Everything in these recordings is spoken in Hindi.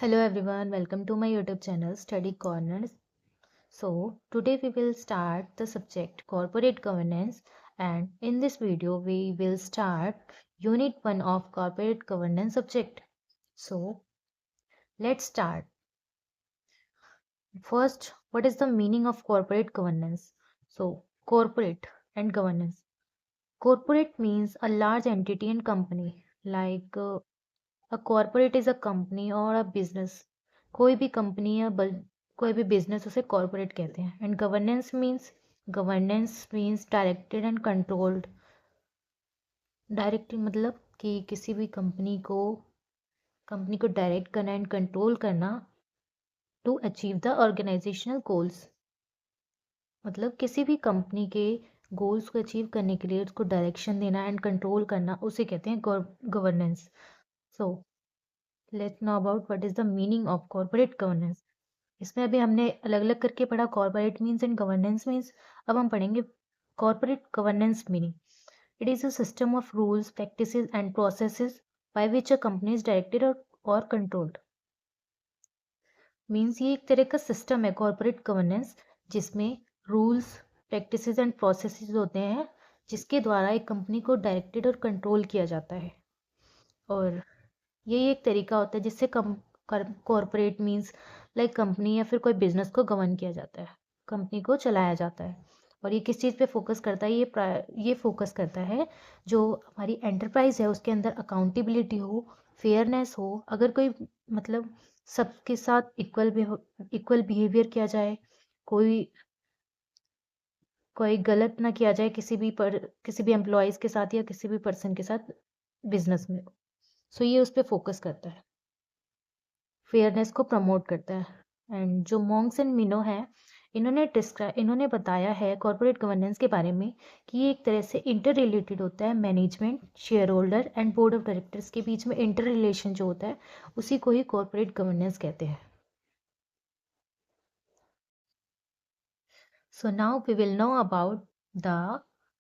Hello everyone, welcome to my YouTube channel Study Corners. So, today we will start the subject Corporate Governance, and in this video we will start Unit 1 of Corporate Governance subject. So, let's start. First, what is the meaning of corporate governance? So, corporate and governance. Corporate means a large entity and company a corporate is a company और अ बिजनेस। कोई भी कंपनी या कोई भी बिजनेस उसे कॉरपोरेट कहते हैं। And governance means directed and controlled. Directly मतलब कि किसी भी कंपनी को डायरेक्ट करना एंड कंट्रोल करना to achieve the organisational goals. मतलब किसी भी कंपनी के गोल्स को अचीव करने के लिए उसको डायरेक्शन देना एंड कंट्रोल करना उसे कहते हैं governance. So let's know about what is the meaning of corporate governance. इसमें अभी हमने अलग अलग करके पढ़ा corporate means and governance means. अब हम पढ़ेंगे corporate governance meaning. It is a system of rules practices and processes by which a company is directed और कंट्रोल्ड। मीन्स ये एक तरह का सिस्टम है कॉर्पोरेट गवर्नेंस जिसमें रूल्स प्रैक्टिसेस एंड प्रोसेसेस होते हैं जिसके द्वारा एक कंपनी को डायरेक्टेड और कंट्रोल किया जाता है। और यही एक तरीका होता है जिससे कॉरपोरेट मीन्स लाइक कंपनी या फिर कोई बिजनेस को गवर्न किया जाता है, कंपनी को चलाया जाता है। और ये किस चीज़ पे फोकस करता है? ये फोकस करता है जो हमारी एंटरप्राइज है उसके अंदर अकाउंटेबिलिटी हो, फेयरनेस हो। अगर कोई मतलब सबके साथ इक्वल बिहेवियर किया जाए, कोई कोई गलत ना किया जाए किसी भी एम्प्लॉयज़ के साथ या किसी भी पर्सन के साथ बिजनेस में। सो ये उस पर फोकस करता है, फेयरनेस को प्रमोट करता है। एंड जो मॉन्क्स एंड मिनो है इन्होंने बताया है कॉर्पोरेट गवर्नेंस के बारे में कि ये एक तरह से इंटर रिलेटेड होता है। Management, share holder and board of directors के बीच में इंटर रिलेशन जो होता है उसी को ही कॉर्पोरेट गवर्नेंस कहते हैं। So now we will know about the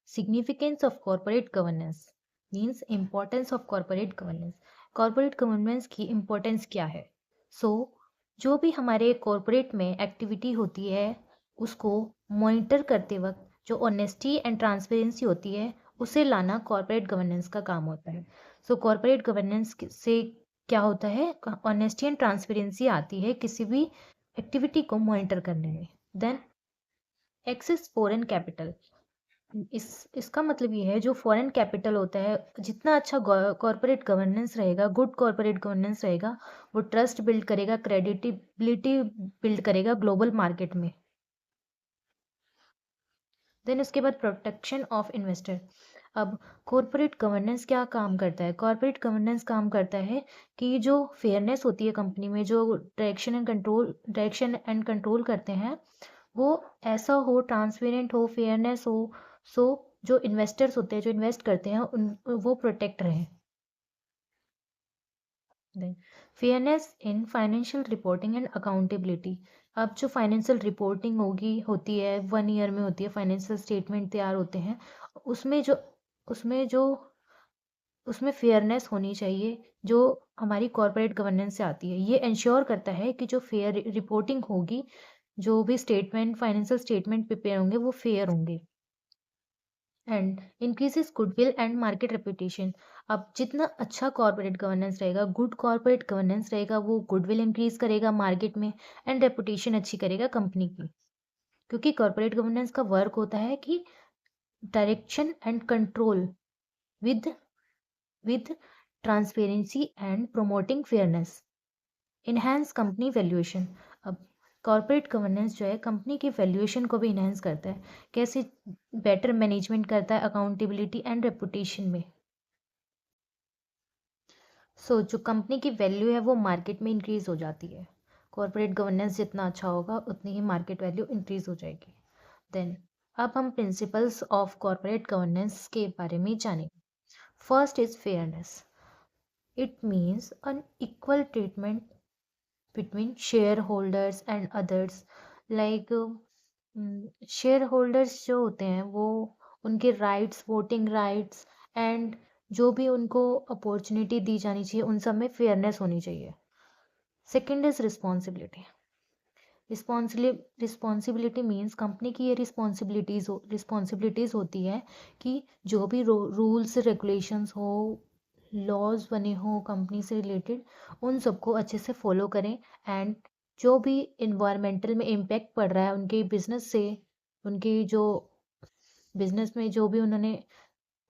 significance of corporate governance means importance of corporate governance. Corporate governance की इम्पोर्टेंस क्या है? जो भी हमारे कॉरपोरेट में एक्टिविटी होती है उसको मॉनिटर करते वक्त जो ऑनेस्टी एंड ट्रांसपेरेंसी होती है उसे लाना कॉरपोरेट गवर्नेंस का काम होता है। कॉरपोरेट गवर्नेंस से क्या होता है? ऑनेस्टी एंड ट्रांसपेरेंसी आती है किसी भी एक्टिविटी को मॉनिटर करने में। Then access foreign capital. इसका मतलब ये है जो फॉरेन कैपिटल होता है, जितना अच्छा कॉर्पोरेट गवर्नेंस रहेगा, गुड कॉर्पोरेट गवर्नेंस रहेगा, वो ट्रस्ट बिल्ड करेगा, क्रेडिटिबिलिटी बिल्ड करेगा ग्लोबल मार्केट में। देन उसके बाद प्रोटेक्शन ऑफ इन्वेस्टर। अब कॉर्पोरेट गवर्नेंस क्या काम करता है? कॉर्पोरेट गवर्नेंस काम करता है कि जो फेयरनेस होती है कंपनी में, जो डायरेक्शन एंड कंट्रोल करते हैं वो ऐसा हो, ट्रांसपेरेंट हो, फेयरनेस हो। सो जो इन्वेस्टर्स होते हैं, जो इन्वेस्ट करते हैं उन वो प्रोटेक्ट रहें। Then fairness in financial reporting and accountability. अब जो फाइनेंशियल रिपोर्टिंग होती है 1 ईयर में होती है, फाइनेंशियल स्टेटमेंट तैयार होते हैं, उसमें जो उसमें जो उसमें फेयरनेस होनी चाहिए जो हमारी कॉर्पोरेट गवर्नेंस से आती है। ये इंश्योर करता है कि जो फेयर रिपोर्टिंग होगी, जो भी फाइनेंशियल स्टेटमेंट प्रिपेयर होंगे वो फेयर होंगे। And increases goodwill and market reputation. अब जितना अच्छा कॉर्पोरेट गवर्नेंस रहेगा, गुड कॉर्पोरेट गवर्नेंस रहेगा, वो गुडविल इंक्रीज करेगा मार्केट में एंड रेपुटेशन अच्छी करेगा कंपनी की। क्योंकि कॉर्पोरेट गवर्नेंस का वर्क होता है कि direction and control with with transparency and promoting fairness, enhance company valuation. अब कॉर्पोरेट गवर्नेंस जो है कंपनी की वैल्यूएशन को भी इनहैंस करता है। कैसे? बेटर मैनेजमेंट करता है अकाउंटेबिलिटी एंड रेपुटेशन में। जो कंपनी की वैल्यू है वो मार्केट में इंक्रीज हो जाती है। कॉर्पोरेट गवर्नेंस जितना अच्छा होगा उतनी ही मार्केट वैल्यू इंक्रीज हो जाएगी। देन अब हम प्रिंसिपल्स ऑफ कॉर्पोरेट गवर्नेंस के बारे में जानेंगे। First is fairness. It means unequal treatment between shareholders and others, like shareholders जो होते हैं वो उनके राइट्स, वोटिंग राइट्स एंड जो भी उनको अपॉर्चुनिटी दी जानी चाहिए उन सब में फेयरनेस होनी चाहिए। Second is responsibility. Responsibility means company की ये रिस्पॉन्सिबिलिटीज़ होती है कि जो भी रूल्स रेगुलेशंस हो, लॉज बने हो कंपनी से रिलेटेड, उन सबको अच्छे से फॉलो करें। एंड जो भी इन्वायरमेंटल में इम्पैक्ट पड़ रहा है उनके बिजनेस से, उनकी जो बिजनेस में जो भी उन्होंने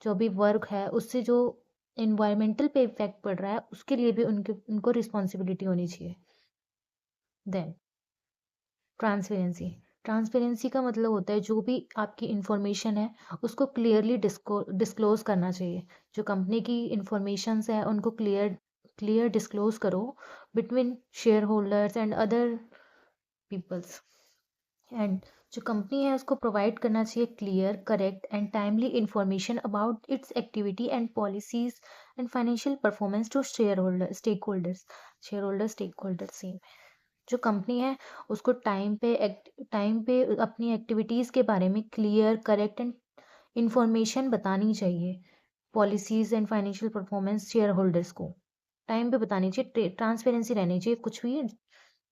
जो भी वर्क है उससे जो इन्वायरमेंटल पे इफेक्ट पड़ रहा है उसके लिए भी उनको रिस्पॉन्सिबिलिटी होनी चाहिए। Then transparency. ट्रांसपेरेंसी का मतलब होता है जो भी आपकी इंफॉर्मेशन है उसको क्लियरली डिस्क्लोज करना चाहिए। जो कंपनी की इंफॉर्मेशंस है उनको क्लियर क्लियर डिस्क्लोज करो between shareholders and other peoples. And जो कंपनी है उसको प्रोवाइड करना चाहिए clear, correct and timely information about its activity and policies and financial performance to shareholder stakeholder same. जो कंपनी है उसको टाइम पे अपनी एक्टिविटीज़ के बारे में क्लियर, करेक्ट एंड इंफॉर्मेशन बतानी चाहिए। Policies and financial performance share holders को टाइम पे बतानी चाहिए, ट्रांसपेरेंसी रहनी चाहिए, कुछ भी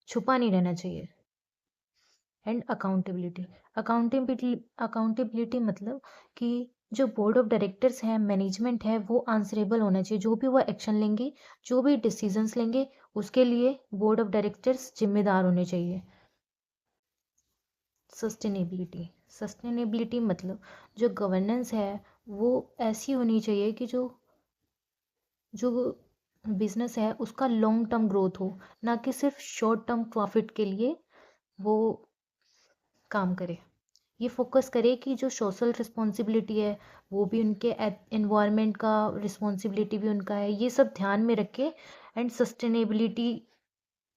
छुपा नहीं रहना चाहिए। And accountability. अकाउंटेबिलिटी मतलब कि जो बोर्ड ऑफ डायरेक्टर्स है, मैनेजमेंट है, वो आंसरेबल होना चाहिए। जो भी वो एक्शन लेंगे, जो भी डिसीजंस लेंगे, उसके लिए बोर्ड ऑफ डायरेक्टर्स जिम्मेदार होने चाहिए। सस्टेनेबिलिटी। सस्टेनेबिलिटी मतलब जो गवर्नेंस है वो ऐसी होनी चाहिए कि जो जो बिजनेस है उसका लॉन्ग टर्म ग्रोथ हो, ना कि सिर्फ शॉर्ट टर्म प्रॉफिट के लिए वो काम करे। ये फोकस करे कि जो सोशल रिस्पॉन्सिबिलिटी है वो भी उनके, एनवायरनमेंट का रिस्पॉन्सिबिलिटी भी उनका है, ये सब ध्यान में रखे एंड सस्टेनेबिलिटी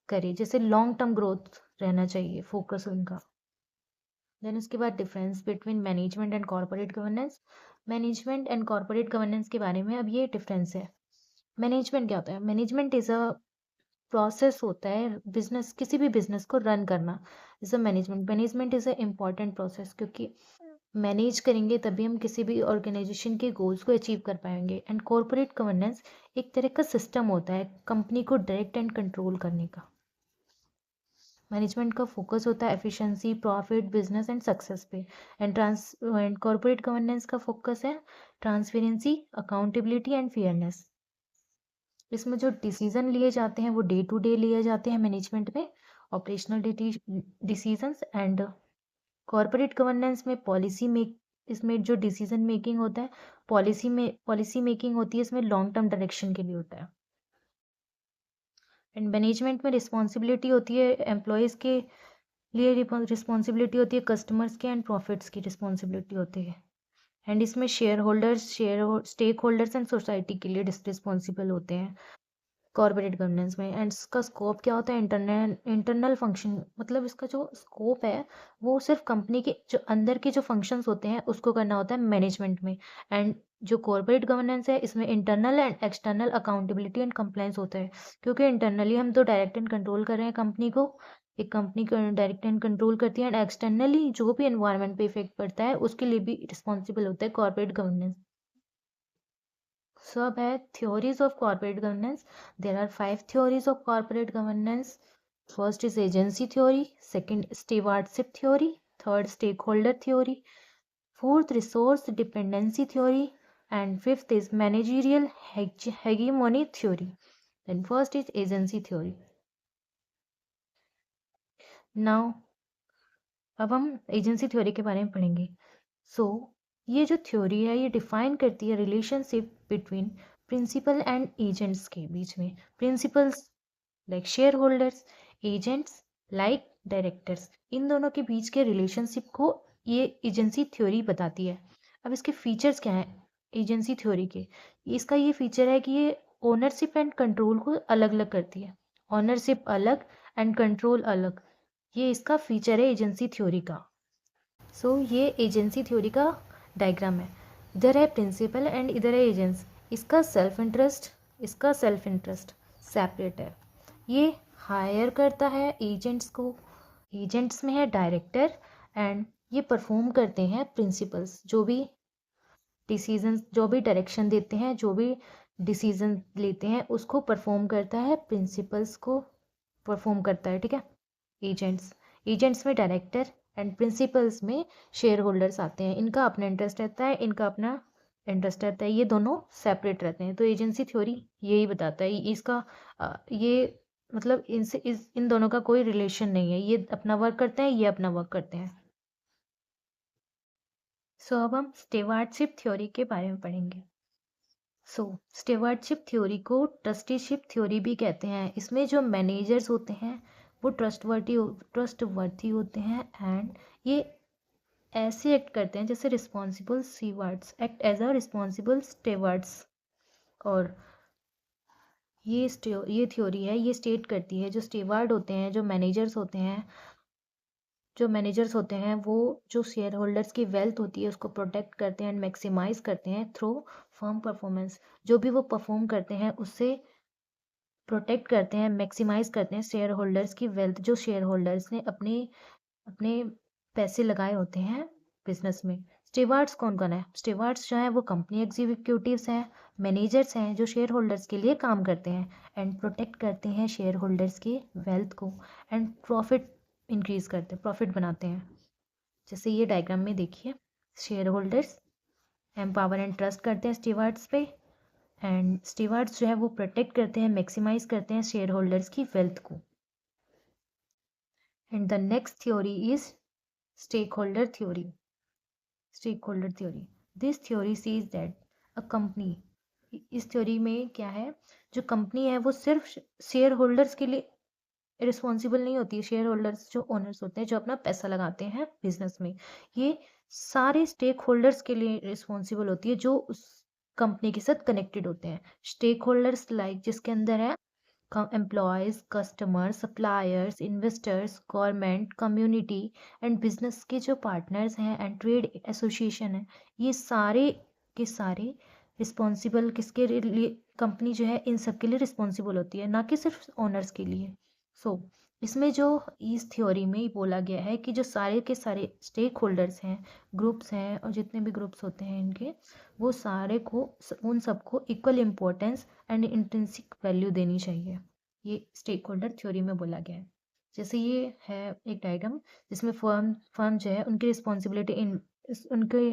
करे, जैसे लॉन्ग टर्म ग्रोथ रहना चाहिए फोकस उनका। देन उसके बाद difference between management and corporate governance. Management and corporate governance के बारे में अब ये डिफरेंस है। मैनेजमेंट क्या होता है? मैनेजमेंट इज अ प्रोसेस होता है बिजनेस, किसी भी बिजनेस को रन करना is a management. Management is a important process क्योंकि मैनेज करेंगे तभी हम किसी भी ऑर्गेनाइजेशन के गोल्स को अचीव कर पाएंगे। एंड कॉर्पोरेट गवर्नेंस एक तरह का सिस्टम होता है कंपनी को डायरेक्ट एंड कंट्रोल करने का। मैनेजमेंट का फोकस होता है efficiency, profit, business and success पे। एंड कॉर्पोरेट गवर्नेंस का फोकस है ट्रांसपेरेंसी, अकाउंटेबिलिटी एंड फेयरनेस। इसमें जो डिसीजन लिए जाते हैं वो डे टू डे लिए जाते हैं मैनेजमेंट में, operational decisions. And corporate governance में पॉलिसी मेक इसमें जो डिसीजन मेकिंग होता है, पॉलिसी मेकिंग होती है, इसमें लॉन्ग टर्म डायरेक्शन के लिए होता है। एंड मैनेजमेंट में रिस्पॉन्सिबिलिटी होती है एम्प्लॉयज़ के लिए, रिस्पॉन्सिबिलिटी होती है कस्टमर्स के, एंड प्रॉफिट्स की रिस्पॉन्सिबिलिटी होती है। एंड इसमें share stakeholders and society के लिए रिस्पॉन्सिबल होते हैं कॉर्पोरेट गवर्नेंस में। एंड इसका स्कोप क्या होता है? इंटरनल फंक्शन, मतलब इसका जो स्कोप है वो सिर्फ कंपनी के जो अंदर के जो फंक्शंस होते हैं उसको करना होता है मैनेजमेंट में। एंड जो कॉर्पोरेट गवर्नेंस है इसमें internal and external accountability and compliance होता है। क्योंकि इंटरनली हम तो डायरेक्ट एंड कंट्रोल कर रहे हैं कंपनी को, एक कंपनी को डायरेक्ट एंड कंट्रोल करती है, एंड एक्सटर्नली जो भी एनवायरनमेंट पे इफेक्ट पड़ता है उसके लिए भी रिस्पॉन्सिबल होता है corporate governance. So, about theories of corporate governance, there are 5 theories of corporate governance. First is agency theory, second stewardship theory, third stakeholder theory, fourth resource dependency theory, and fifth is managerial hegemony theory. Then first is agency theory. Now, अब हम एजेंसी थ्योरी के बारे में पढ़ेंगे। सो ये जो थ्योरी है ये डिफाइन करती है relationship between principal and agents के बीच में। Principals like shareholders, agents like directors, इन दोनों के बीच के रिलेशनशिप को ये एजेंसी थ्योरी बताती है। अब इसके फीचर्स क्या हैं एजेंसी थ्योरी के? इसका ये फीचर है कि ये ओनरशिप एंड कंट्रोल को अलग अलग करती है। ओनरशिप अलग एंड कंट्रोल अलग, ये इसका फीचर है एजेंसी थ्योरी का। सो ये एजेंसी थ्योरी का डायग्राम है। इधर है प्रिंसिपल एंड इधर है एजेंट्स। इसका सेल्फ इंटरेस्ट सेपरेट है। ये हायर करता है एजेंट्स को, एजेंट्स में है डायरेक्टर, एंड ये परफॉर्म करते हैं प्रिंसिपल्स, जो भी डिसीजन, जो भी डायरेक्शन देते हैं, जो भी डिसीजन लेते हैं उसको परफॉर्म करता है प्रिंसिपल्स को परफॉर्म करता है, ठीक है। एजेंट्स में डायरेक्टर एंड प्रिंसिपल्स में शेयर होल्डर्स आते हैं, इनका अपना इंटरेस्ट रहता है, इनका अपना इंटरेस्ट रहता है, ये दोनों सेपरेट रहते हैं। तो एजेंसी थ्योरी यही बताता है, इसका ये मतलब इन दोनों का कोई रिलेशन नहीं है, ये अपना वर्क करते हैं, ये अपना वर्क करते हैं। सो अब हम स्टीवार्डशिप थ्योरी के बारे में पढ़ेंगे। सो स्टीवार्डशिप थ्योरी को ट्रस्टीशिप थ्योरी भी कहते हैं। इसमें जो मैनेजर्स होते हैं वो ट्रस्टवर्थी होते हैं, एंड ये ऐसे एक्ट करते हैं जैसे responsible stewards act as a responsible stewards. और ये थ्योरी है, ये स्टेट करती है जो स्टीवार्ड होते हैं, जो मैनेजर्स होते हैं वो जो शेयर होल्डर्स की वेल्थ होती है उसको प्रोटेक्ट करते हैं एंड मैक्सिमाइज करते हैं थ्रू फर्म परफॉर्मेंस। जो भी वो परफॉर्म करते हैं उससे प्रोटेक्ट करते हैं, मैक्सिमाइज करते हैं शेयर होल्डर्स की वेल्थ, जो शेयर होल्डर्स ने अपने अपने पैसे लगाए होते हैं बिजनेस में। स्टीवार्ड्स कौन कौन है? स्टीवार्ड्स जो है वो कंपनी एग्जीक्यूटिव्स हैं, मैनेजर्स हैं जो शेयर होल्डर्स के लिए काम करते हैं एंड प्रोटेक्ट करते हैं शेयर होल्डर्स के वेल्थ को, एंड प्रॉफिट इंक्रीज करते हैं, प्रॉफिट बनाते हैं। जैसे ये डायग्राम में देखिए, share holders empower and trust करते हैं स्टीवार्ड्स पे, एंड स्टीवार्ड्स जो है वो प्रोटेक्ट करते हैं, मैक्सिमाइज करते हैं शेयर होल्डर्स की वेल्थ को। And the next theory is stakeholder theory. This theory says that a company, इस थ्योरी में क्या है, जो कंपनी है वो सिर्फ शेयर होल्डर्स के लिए रिस्पॉन्सिबल नहीं होती है। शेयर होल्डर्स जो ओनर्स होते हैं जो अपना पैसा लगाते हैं बिजनेस में, ये सारे स्टेक होल्डर्स के लिए रिस्पॉन्सिबल होती है जो उस कंपनी के साथ कनेक्टेड होते हैं। स्टेक होल्डर्स लाइक जिसके अंदर है employees, customer, suppliers, investors, government, community and business के जो पार्टनर्स हैं एंड ट्रेड एसोसिएशन है, ये सारे के सारे रिस्पॉन्सिबल किसके लिए, कंपनी जो है इन सब के लिए रिस्पॉन्सिबल होती है, ना कि सिर्फ ओनर्स के लिए। सो इसमें जो इस थ्योरी में बोला गया है कि जो सारे के सारे स्टेक होल्डर्स हैं, ग्रुप्स हैं, और जितने भी ग्रुप्स होते हैं इनके, वो सारे को उन सबको equal importance and intrinsic value देनी चाहिए, ये स्टेक होल्डर थ्योरी में बोला गया है। जैसे ये है एक डायग्राम जिसमें फर्म जो है उनकी रिस्पॉन्सिबिलिटी उनके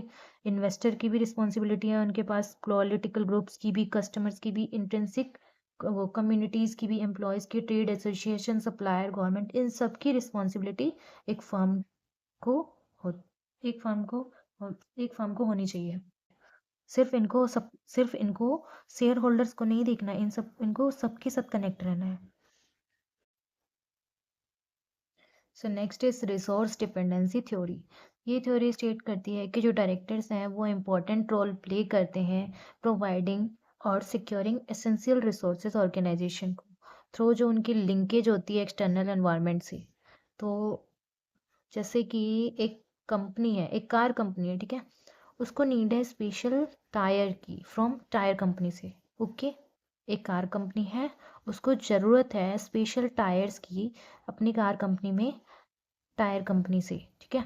इन्वेस्टर की भी रिस्पॉन्सिबिलिटी है, उनके पास पॉलिटिकल ग्रुप्स की भी, कस्टमर्स की भी, इंट्रिंसिक वो कम्युनिटीज़ की भी, एम्प्लॉयज़ की, ट्रेड एसोसिएशन, सप्लायर, गवर्नमेंट, इन सब की रिस्पॉन्सिबिलिटी एक फर्म को हो एक फर्म को एक फर्म को होनी चाहिए। सिर्फ इनको शेयर होल्डर्स को नहीं देखना, इनको सबके साथ कनेक्ट रहना है। So next is resource dependency theory. ये थ्योरी स्टेट करती है कि जो डायरेक्टर्स हैं वो इम्पोर्टेंट रोल प्ले करते हैं प्रोवाइडिंग और सिक्योरिंग एसेंशियल रिसोर्सेज ऑर्गेनाइजेशन को थ्रू जो उनकी लिंकेज होती है एक्सटर्नल एनवायरनमेंट से। तो जैसे कि एक कंपनी है, एक कार कंपनी है, ठीक है, उसको नीड है स्पेशल टायर की फ्रॉम टायर कंपनी से। ओके, एक कार कंपनी है, उसको ज़रूरत है स्पेशल टायर्स की अपनी कार कंपनी में, टायर कंपनी से, ठीक है।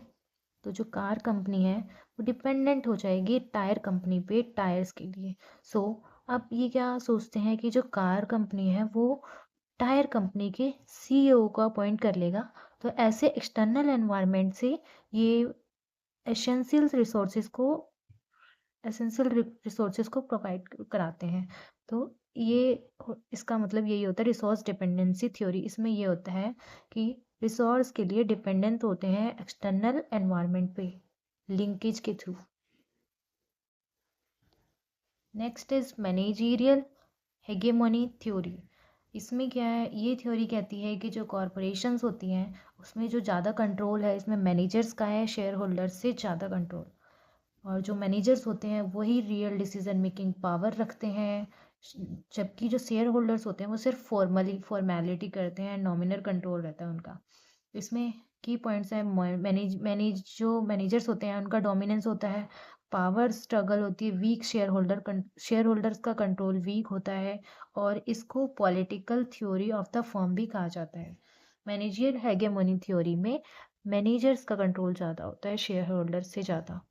तो जो कार कंपनी है वो डिपेंडेंट हो जाएगी टायर कंपनी पे टायर्स के लिए। सो अब ये क्या सोचते हैं कि जो कार कंपनी है वो टायर कंपनी के सीईओ को अपॉइंट कर लेगा, तो ऐसे एक्सटर्नल एनवायरनमेंट से ये एसेंशियल रिसोर्सेज को प्रोवाइड कराते हैं। तो ये इसका मतलब यही होता है रिसोर्स डिपेंडेंसी थ्योरी। इसमें ये होता है कि रिसोर्स के लिए डिपेंडेंट होते हैं एक्सटर्नल एनवायरनमेंट पे लिंकेज के थ्रू। Next is managerial hegemony theory. इसमें क्या है, ये थ्योरी कहती है कि जो कॉरपोरेशंस होती हैं उसमें जो ज़्यादा कंट्रोल है इसमें मैनेजर्स का है, शेयर होल्डर्स से ज़्यादा कंट्रोल। और जो मैनेजर्स होते हैं वही रियल डिसीजन मेकिंग पावर रखते हैं, जबकि जो शेयर होल्डर्स होते हैं वो सिर्फ फॉर्मेलिटी करते हैं, नॉमिनल कंट्रोल रहता है उनका। इसमें की पॉइंट्स हैं, जो मैनेजर्स होते हैं उनका डोमिनेंस होता है, पावर स्ट्रगल होती है, वीक शेयर होल्डर्स का कंट्रोल वीक होता है, और इसको political theory of the firm भी कहा जाता है। मैनेजियल हेगेमोनी थ्योरी में मैनेजर्स का कंट्रोल ज़्यादा होता है शेयर होल्डर से ज़्यादा।